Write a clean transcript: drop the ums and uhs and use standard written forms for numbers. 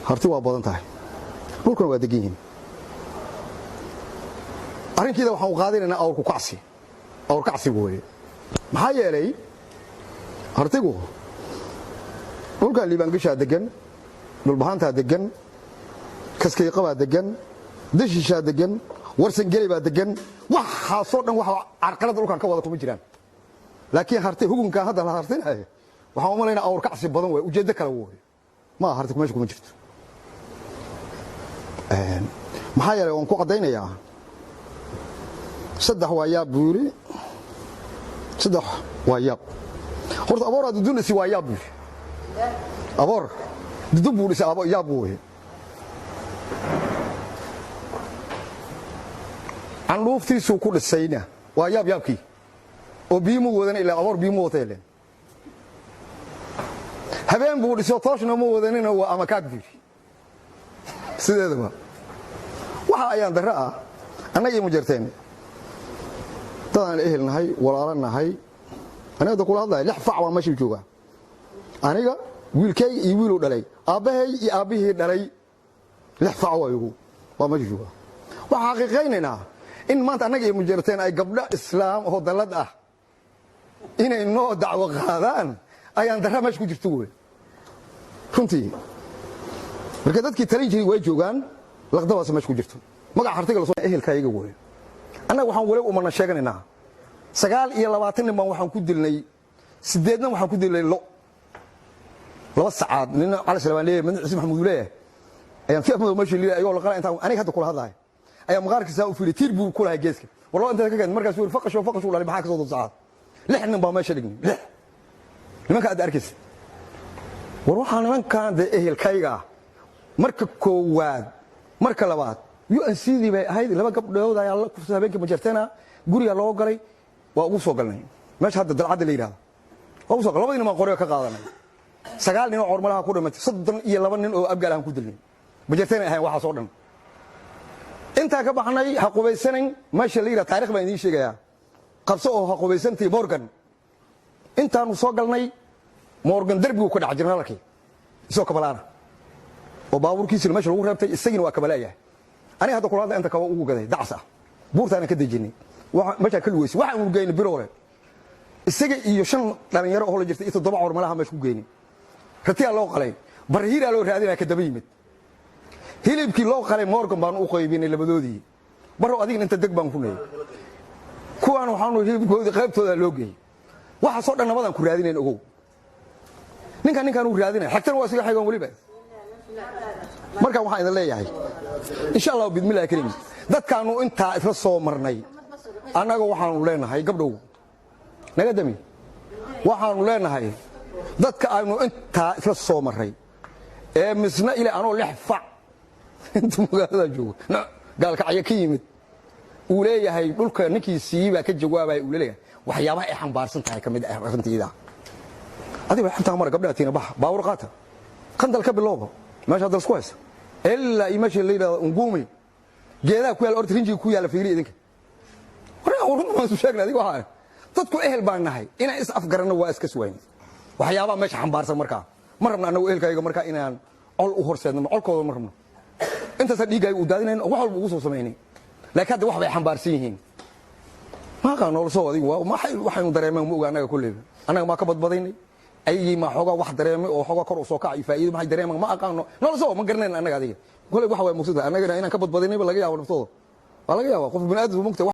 harti waa badan tahay dhulkuna waa degan yihiin arrinkiida waxaan u qaadinaynaa awr kacsi weeye maxaa yeelay hartigu dhulkan liibaangashaa degan dhulbahantaa degan kaskayqabaa degan dashishaa degan warsangeli baa degan waxaasoo dhan waxa carqalada dhulkan ka wada kuma jiraan laakiin harti hukunkan hadda la hartinayo waxaan u malaynaa awr kacsi badan way ujeeddo kale weeye ma harti meesha kuma jirto maxaa yeelay waan ku cadaynayaa saddex waa yaab buuri saddex waa yaab horta aboor aad dulisi waa yaab buuri aboor dudub buuri saabo yaab weeye aan luuftiisu ku dhisayna waa yaabkii oo biimu wadan ilaa aboor biimu wateeleen habeen buu dhisay tooshna ma wadanina waa ama kaad buuri sideedaba waxa ayaan dara ah annaga ma jirteen dadaan ehelnahay walaalanahay aniga kula hadlay lix fac waa meesha jooga aniga wiilkay iyo wiilu dhalay aabahay iyo aabihii dhalay lix fac waa meesha jooga waxa xaqiiqeynayna in maanta annaga ma jirteen ay gabdho islaam oo dalad ah inay noo dacwo qaadaan ayaan dara meesha ku jirto way runtii marka dadkii talin jiray way joogaan laqdabaas meesha ku jirto magac hartiga la soo ehelkayga way annaga waxaan wali umana sheeganaynaa 29 nin baan waxaan ku dilnay 8 nin waxaan ku dilnay laba saacad nin cali salmaan leeyahay madax isma maxamuud leeyahay ayaan fi afmado meesha leeyahay ayuu la qalay inta aniga hadda kula hadlahay ayaa maqaarkiisa u fiilay tiir buu kula geeska walaa inta ka gaad markaas uu faqasho la maxaa ka soo dad lix nin baa meesha dhignay nimanka aad arkaysa war waxaan nimankan ehelkayga marka koowaad marka labaad UNCD bay ahayd laba gabdhood ayaa la kufsay habeenkii ma jirtana guriga loo galay waa ugu soo galnay meesha hadda dalcad la yiraahdo waa soo labadii nin ma qoryo ka qaadanay 9 nin oo hormalaha ku dhimatay 32 nin oo abgaal aan ku dilnay ma jirtana ahayn waxa soo dhan inta ka baxnay xaqobaysanin meesha la yiraahdo taariikh baan idin sheegayaa qabso oo xaqobaysantii Morgan intaanu soo galnay Morgan darbigu ku dhac jirnaalkii isoo kabalaana oo baaburkiisa meesha lagu reebtay isagina waa kabalaaya ani hadda kula hadda inta ka ugu gaday dacsa buurtaana ka dejinay waxa ka luweysay waxa uu geeyay biroole isaga iyo 5 dhalinyaro oo la jirtay 7 hormalaha meesha ku geeyay ratiya loo qalay barhiira loo raadinaa ka daba yimid hilibkii loo qalay Morgan baan u qaybinay labadoodii baro adiga inta deg baan ku neeyay kuwaan waxaanu hilibkoodii qaybtooda loo geeyay waxa soo dhan nabadan ku raadineen ogow ninkan uu raadinay xigtan waa isaga xaygan waliba marka waxaan idin leeyahay insha Allah bidmillaah kariim dadkaanu inta isla soo marnay annaga waxaanu leenahay gabdhow naga dami waxaanu leenahay dadka aynu inta isla soo maray ee misna ila anoo lix fac inta magaalada joogo gaalka ay ka yimid uu leeyahay dhulka ninkii siiba ka jawaabay uu leeyahay waxyaabaha ay xambaarsan tahay kamid ah arrintiida adiga xanta mar gabdhaatiina baawur qaata qandal ka bilowba meesha dal isku haysa ilaa imaasha leeyda ungumi geedaha ku yaal orta rinjiga ku yaal fiiri idinka warna soo sheegnay adiga waxa dadku ehel baan nahay inaan is afgarano waa iska suwayn waxyaabaha meesha xambaarsan markaa ma rabna anagu ehelkayga markaa inaan col u horseedno colkooda ma rabno intaas dhiigay u daadinayno wax walba ugu soo sameeynay laakiin hadda wax bay xambaarsan yihiin ma qaano soo adiga waxaynu dareemay ma oga anaga kulleey anaga ma ka badbadaynay ayii ma xoga wax dareemay oo xoga kor u soo kacay faa'iido ma dareemay ma aqaano nolosoo ma garanayna anaga adiga kulleey wax way muqsada anaga inaan ka badbadaynay laga yaabo naftooda waa laga yaabo qof bini'aadam mugta